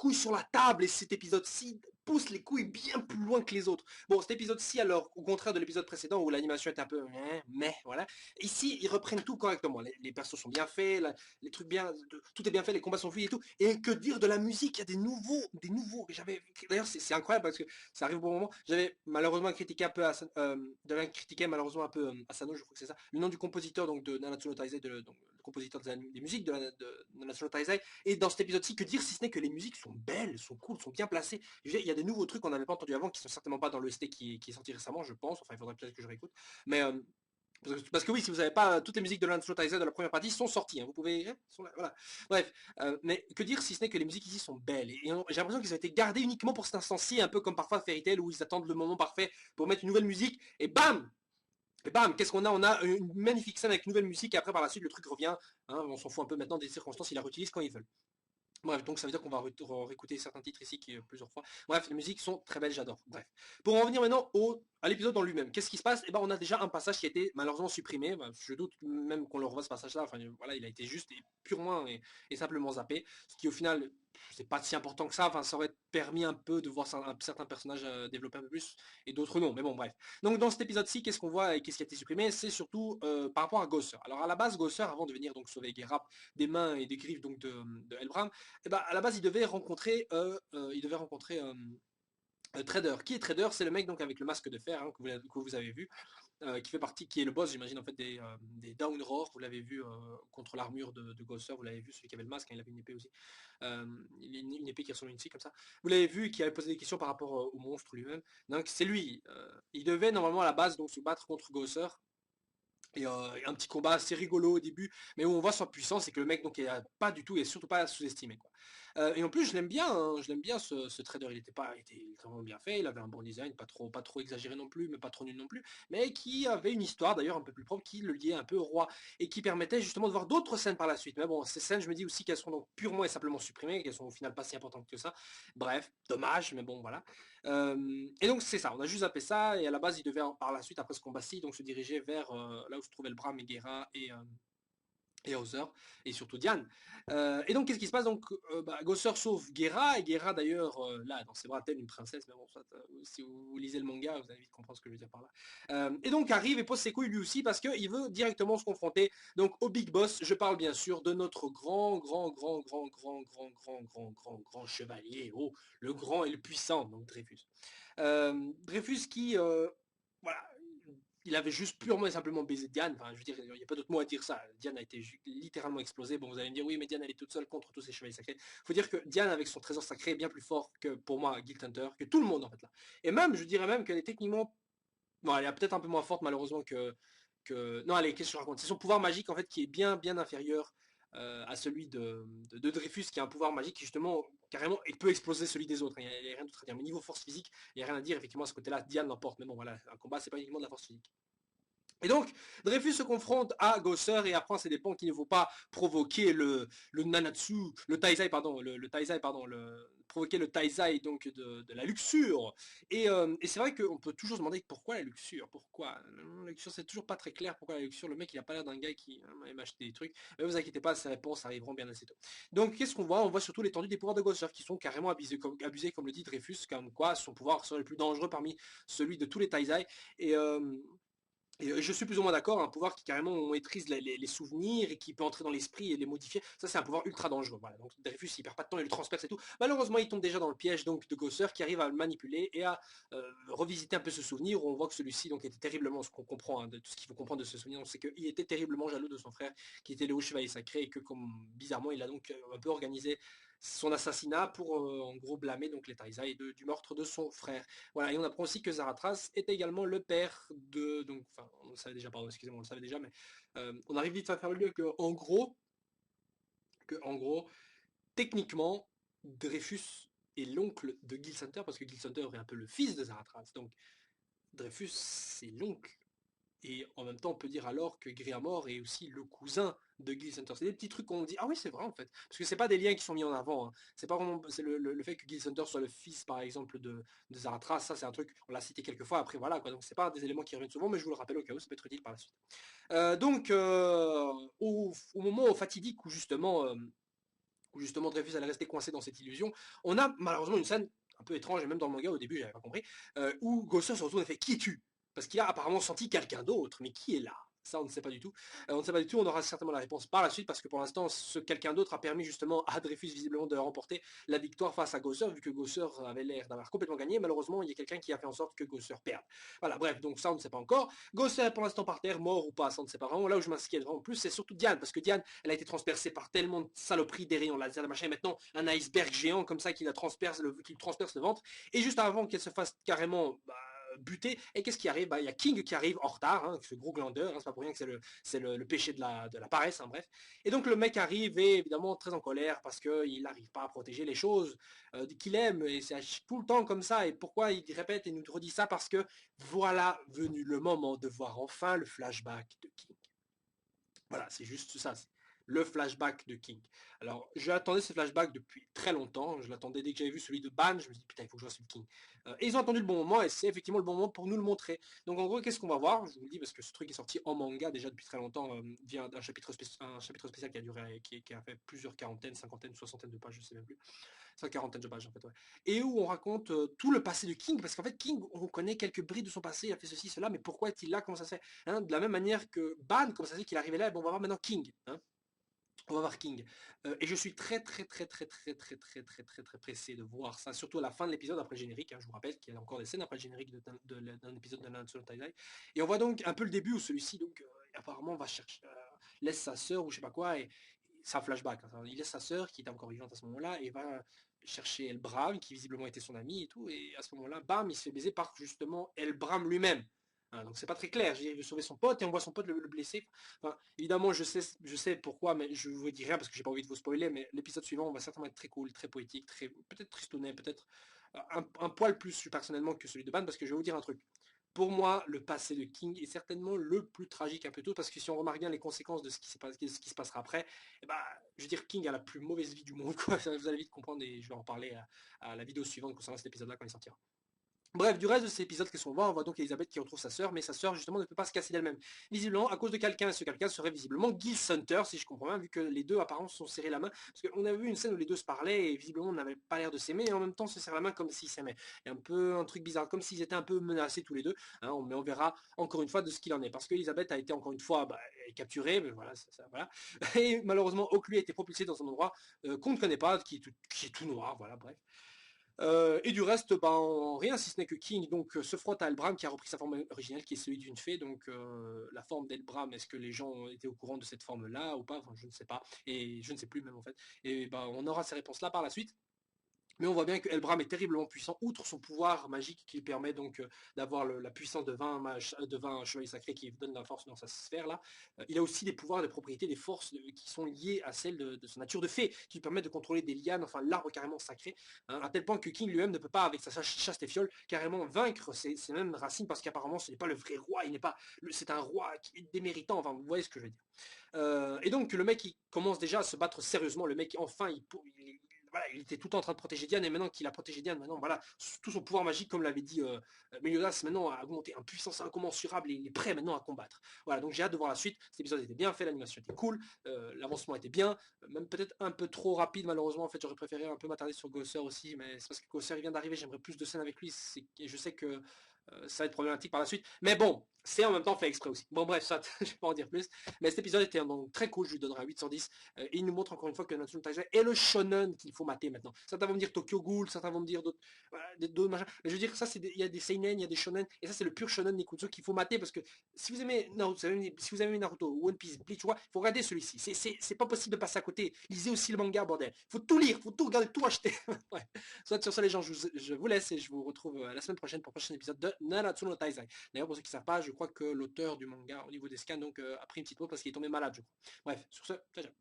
couilles sur la table et cet épisode-ci pousse les couilles bien plus loin que les autres. Bon, cet épisode-ci, alors, au contraire de l'épisode précédent où l'animation était un peu, mais voilà. Ici, ils reprennent tout correctement. Les persos sont bien faits, les trucs bien, tout est bien fait, les combats sont fluides et tout. Et que dire de la musique, il y a des nouveaux, d'ailleurs, c'est incroyable parce que ça arrive au bon moment. J'avais malheureusement critiqué un peu, j'avais critiqué malheureusement un peu Asano, je crois que c'est ça. Le nom du compositeur, donc, de Nanatsu no Taizai, donc, le compositeur des musiques de Nanatsu no Taizai. Et dans cet épisode-ci, que dire si ce n'est que les musiques sont belles, sont cool, sont bien placées. Il y a des nouveaux trucs qu'on n'avait pas entendu avant, qui sont certainement pas dans l'OST qui est sorti récemment, je pense. Enfin, il faudrait peut-être que je réécoute. Mais parce que oui, si vous savez pas, toutes les musiques de Nanatsu no Taizai de la première partie sont sorties. Hein, vous pouvez, sont là, voilà. Bref, mais que dire si ce n'est que les musiques ici sont belles. Et j'ai l'impression qu'ils ont été gardées uniquement pour cet instant-ci, un peu comme parfois Fairy Tail où ils attendent le moment parfait pour mettre une nouvelle musique. Et bam, qu'est-ce qu'on a? On a une magnifique scène avec une nouvelle musique et après par la suite le truc revient. Hein, on s'en fout un peu maintenant des circonstances, ils la réutilisent quand ils veulent. Bref, donc ça veut dire qu'on va réécouter certains titres ici plusieurs fois. Bref, les musiques sont très belles, j'adore. Bref. Pour en venir maintenant à l'épisode en lui-même. Qu'est-ce qui se passe? Eh ben, on a déjà un passage qui a été malheureusement supprimé. Ben, je doute même qu'on le revoie ce passage-là. Enfin, voilà, il a été juste et purement et simplement zappé. Ce qui au final, c'est pas si important que ça. Enfin, ça aurait permis un peu de voir certains personnages développer un peu plus et d'autres non. Mais bon, bref. Donc dans cet épisode-ci, qu'est-ce qu'on voit et qu'est-ce qui a été supprimé? C'est surtout par rapport à Gosser. Alors à la base, Gosser, avant de venir donc sauver Gerap des mains et des griffes donc de Elbram, eh ben, à la base, il devait rencontrer Trader. Qui est Trader? C'est le mec donc avec le masque de fer hein, que vous avez vu, qui est le boss, j'imagine en fait des Down Roar. Vous l'avez vu contre l'armure de Gosser. Vous l'avez vu, celui qui avait le masque, hein, il avait une épée aussi. Il a une épée qui ressemble à une scie comme ça. Vous l'avez vu, qui avait posé des questions par rapport au monstre lui-même. Donc c'est lui. Il devait normalement à la base donc se battre contre Gosser. Et un petit combat assez rigolo au début, mais où on voit sa puissance et que le mec donc est pas du tout et surtout pas sous-estimé quoi. Et en plus je l'aime bien, hein, je l'aime bien ce trader, il était vraiment bien fait, il avait un bon design, pas trop exagéré non plus, mais pas trop nul non plus, mais qui avait une histoire d'ailleurs un peu plus propre qui le liait un peu au roi et qui permettait justement de voir d'autres scènes par la suite. Mais bon, ces scènes, je me dis aussi qu'elles sont donc purement et simplement supprimées, qu'elles sont au final pas si importantes que ça. Bref, dommage, mais bon voilà. Et donc c'est ça, on a juste zappé ça, et à la base il devait par la suite, après ce combat-ci, donc se diriger vers là où se trouvaient le Bram et Guerra et Hauser, et surtout Diane. Et donc qu'est-ce qui se passe? Donc Gosser sauve Guerra, et Guerra d'ailleurs, là dans ses bras telle une princesse, mais bon, soit, si vous lisez le manga, vous allez vite comprendre ce que je veux dire par là. Et donc arrive et pose ses couilles lui aussi, parce qu'il veut directement se confronter donc au Big Boss. Je parle bien sûr de notre grand chevalier, oh, le grand et le puissant, donc Dreyfus. Dreyfus qui, voilà, il avait juste purement et simplement baisé Diane. Enfin, je veux dire, il n'y a pas d'autre mot à dire ça. Diane a été littéralement explosée. Bon, vous allez me dire, oui, mais Diane, elle est toute seule contre tous ces chevaliers sacrés. Faut dire que Diane, avec son trésor sacré, est bien plus fort que, pour moi, Guild Hunter, que tout le monde, en fait, là. Et même, je dirais même qu'elle est techniquement, bon, elle est peut-être un peu moins forte, malheureusement, non, allez, qu'est-ce que je raconte? C'est son pouvoir magique, en fait, qui est bien, bien inférieur à celui de Dreyfus, qui a un pouvoir magique qui, justement, carrément, il peut exploser celui des autres. Il n'y a rien d'autre à dire. Mais niveau force physique, il n'y a rien à dire. Effectivement, à ce côté-là, Diane l'emporte. Mais bon, voilà, un combat, c'est pas uniquement de la force physique. Et donc, Dreyfus se confronte à Gosser et apprend à ses dépens qu'il ne faut pas provoquer le Nanatsu, le Taizai, pardon, le Taizai, pardon, provoquer le Taizai donc de la luxure. Et c'est vrai qu'on peut toujours se demander pourquoi la luxure, pourquoi la luxure, c'est toujours pas très clair pourquoi la luxure. Le mec, il a pas l'air d'un gars qui aime acheter des trucs. Mais vous inquiétez pas, ces réponses arriveront bien assez tôt. Donc, qu'est-ce qu'on voit? On voit surtout l'étendue des pouvoirs de Gosser qui sont carrément abusés, comme le dit Dreyfus, comme quoi son pouvoir serait le plus dangereux parmi celui de tous les Taizai. Et et je suis plus ou moins d'accord, un pouvoir qui carrément maîtrise les souvenirs et qui peut entrer dans l'esprit et les modifier. Ça, c'est un pouvoir ultra dangereux. Voilà. Donc Dreyfus, il perd pas de temps, il le transperce et tout. Malheureusement, il tombe déjà dans le piège donc de Gosser qui arrive à le manipuler et à revisiter un peu ce souvenir où on voit que celui-ci donc était terriblement, ce qu'on comprend, hein, de tout ce qu'il faut comprendre de ce souvenir, c'est qu'il était terriblement jaloux de son frère qui était le haut chevalier sacré et que comme bizarrement, il a donc un peu organisé son assassinat pour en gros blâmer donc les Taizai du meurtre de son frère. Voilà, et on apprend aussi que Zaratras est également le père de... Donc, enfin, on le savait déjà, pardon, excusez-moi, on le savait déjà, mais on arrive vite à faire le lieu que, en gros, techniquement, Dreyfus est l'oncle de Gil Hunter, parce que Gil Hunter est un peu le fils de Zaratras. Donc, Dreyfus, c'est l'oncle. Et en même temps, on peut dire alors que Gréamor est aussi le cousin de Gil Hunter. C'est des petits trucs qu'on dit, ah oui, c'est vrai en fait. Parce que c'est pas des liens qui sont mis en avant. Hein. C'est pas vraiment, c'est le fait que Gil Hunter soit le fils, par exemple, de Zaratras, ça c'est un truc, on l'a cité quelques fois, après voilà, quoi. Donc c'est pas des éléments qui reviennent souvent, mais je vous le rappelle au cas où, ça peut être utile par la suite. Donc, au moment fatidique où justement où justement Dreyfus allait rester coincé dans cette illusion. On a malheureusement une scène un peu étrange, et même dans le manga au début j'avais pas compris, où Gosser se retourne et fait qui tue, parce qu'il a apparemment senti quelqu'un d'autre, mais qui est là? Ça, on ne sait pas du tout. On ne sait pas du tout, on aura certainement la réponse par la suite, parce que pour l'instant, ce quelqu'un d'autre a permis justement à Dreyfus visiblement de remporter la victoire face à Gosser, vu que Gosser avait l'air d'avoir complètement gagné. Malheureusement, il y a quelqu'un qui a fait en sorte que Gosser perde. Voilà, bref, donc ça, on ne sait pas encore. Gosser, pour l'instant, par terre, mort ou pas, ça, on ne sait pas vraiment. Là où je m'inquiète vraiment plus, c'est surtout Diane, parce que Diane, elle a été transpercée par tellement de saloperies, des rayons laser, machin, et maintenant, un iceberg géant comme ça qui transperce le ventre. Et juste avant qu'elle se fasse carrément buté. Et qu'est-ce qui arrive? Il y a King qui arrive en retard, hein, ce gros glandeur, hein, c'est pas pour rien que c'est le péché de la paresse, hein, bref. Et donc le mec arrive et évidemment très en colère parce qu'il n'arrive pas à protéger les choses qu'il aime, et c'est tout le temps comme ça. Et pourquoi il répète et nous redit ça? Parce que voilà venu le moment de voir enfin le flashback de King. Voilà, c'est juste ça. Le flashback de King. Alors, j'attendais ce flashback depuis très longtemps. Je l'attendais dès que j'avais vu celui de Ban. Je me dis, putain, il faut que je vois celui de King. Et ils ont attendu le bon moment, et c'est effectivement le bon moment pour nous le montrer. Donc, en gros, qu'est-ce qu'on va voir? Je vous le dis parce que ce truc est sorti en manga déjà depuis très longtemps, via un chapitre spécial qui a duré, qui a fait plusieurs quarantaines, cinquantaines, soixantaines de pages, je sais même plus. C'est une quarantaine de pages en fait, ouais. Et où on raconte tout le passé de King, parce qu'en fait King, on connaît quelques brides de son passé, il a fait ceci, cela, mais pourquoi est-il là, comment ça se fait, hein, de la même manière que Ban, comment ça se fait qu'il arrivait là, bon, on va voir maintenant King, hein. On va voir King. Et je suis très pressé de voir ça, surtout à la fin de l'épisode après le générique, hein. Je vous rappelle qu'il y a encore des scènes après le générique d'un épisode de Nanatsu no Taizai. Et on voit donc un peu le début où celui-ci donc apparemment va chercher, laisse sa sœur ou je sais pas quoi, et c'est un flashback, hein. Il laisse sa sœur qui était encore vivante à ce moment-là et va chercher Elbram qui visiblement était son ami et tout, et à ce moment-là, bam, il se fait baiser par justement Elbram lui-même. Hein, donc c'est pas très clair, il veut sauver son pote et on voit son pote le blesser. Enfin, évidemment, je sais pourquoi, mais je vous dis rien parce que j'ai pas envie de vous spoiler, mais l'épisode suivant va certainement être très cool, très poétique, peut-être tristounet, peut-être un poil plus personnellement que celui de Ban, parce que je vais vous dire un truc. Pour moi, le passé de King est certainement le plus tragique un peu tout, parce que si on remarque bien les conséquences de ce qui se passera après, eh ben, je veux dire, King a la plus mauvaise vie du monde, quoi. Vous allez vite comprendre, et je vais en parler à la vidéo suivante concernant cet épisode-là quand il sortira. Bref, du reste de cet épisode, qu'est-ce qu'on voit? On voit donc Elisabeth qui retrouve sa sœur, mais sa sœur justement ne peut pas se casser d'elle-même. Visiblement, à cause de quelqu'un, ce quelqu'un serait visiblement Gil Sunter, si je comprends bien, vu que les deux apparemment se sont serrés la main. Parce qu'on avait vu une scène où les deux se parlaient, et visiblement on n'avait pas l'air de s'aimer, et en même temps se serrent la main comme s'ils s'aimaient. Et un peu un truc bizarre, comme s'ils étaient un peu menacés tous les deux, hein, mais on verra encore une fois de ce qu'il en est. Parce que Elisabeth a été encore une fois capturée, mais voilà, voilà. Et malheureusement, Oak lui a été propulsé dans un endroit qu'on ne connaît pas, qui est tout noir, voilà, bref. Et du reste, rien, si ce n'est que King donc se frotte à Elbram qui a repris sa forme originale, qui est celui d'une fée. Donc la forme d'Elbram, est-ce que les gens étaient au courant de cette forme-là ou pas? Enfin, je ne sais pas, et je ne sais plus même en fait. Et on aura ces réponses-là par la suite. Mais on voit bien que Elbram est terriblement puissant, outre son pouvoir magique qui permet donc d'avoir la puissance de 20 chevaliers sacrés qui donne la force dans sa sphère là. Il a aussi des pouvoirs, des propriétés, des forces qui sont liées à celles de sa nature de fée, qui lui permettent de contrôler des lianes, enfin l'arbre carrément sacré, hein, à tel point que King lui-même ne peut pas, avec sa chaste et fiole, carrément vaincre ses mêmes racines, parce qu'apparemment ce n'est pas le vrai roi, c'est un roi qui est déméritant, enfin vous voyez ce que je veux dire. Et donc le mec il commence déjà à se battre sérieusement, le mec enfin voilà, il était tout le temps en train de protéger Diane, et maintenant qu'il a protégé Diane, maintenant, voilà, tout son pouvoir magique, comme l'avait dit Meliodas, maintenant a augmenté en puissance incommensurable, et il est prêt maintenant à combattre. Voilà, donc j'ai hâte de voir la suite. Cet épisode était bien fait, l'animation était cool, l'avancement était bien, même peut-être un peu trop rapide, malheureusement. En fait, j'aurais préféré un peu m'attarder sur Gosser aussi, mais c'est parce que Gosser il vient d'arriver, j'aimerais plus de scènes avec lui, et je sais que ça va être problématique par la suite. Mais bon, c'est en même temps fait exprès aussi. Bon bref, ça, je vais pas en dire plus. Mais cet épisode était donc très cool, je lui donnerai un 8 sur 10. Et il nous montre encore une fois que Nanatsu no Taizai est le shonen qu'il faut mater maintenant. Certains vont me dire Tokyo Ghoul, certains vont me dire d'autres machins. Mais je veux dire, ça, il y a des seinen, il y a des shonen, et ça c'est le pur shonen Nikutsu qu'il faut mater, parce que si vous aimez Naruto, si vous aimez Naruto, One Piece, Bleach, il faut regarder celui-ci. C'est pas possible de passer à côté. Lisez aussi le manga, bordel. Faut tout lire, faut tout regarder, tout acheter. Ouais. Soit sur ça les gens, je vous laisse et je vous retrouve la semaine prochaine pour le prochain épisode de Nanatsu no Taizai. D'ailleurs, pour ceux qui ne savent pas, je crois que l'auteur du manga au niveau des scans donc, a pris une petite pause parce qu'il est tombé malade, je crois. Bref, sur ce, ciao ciao.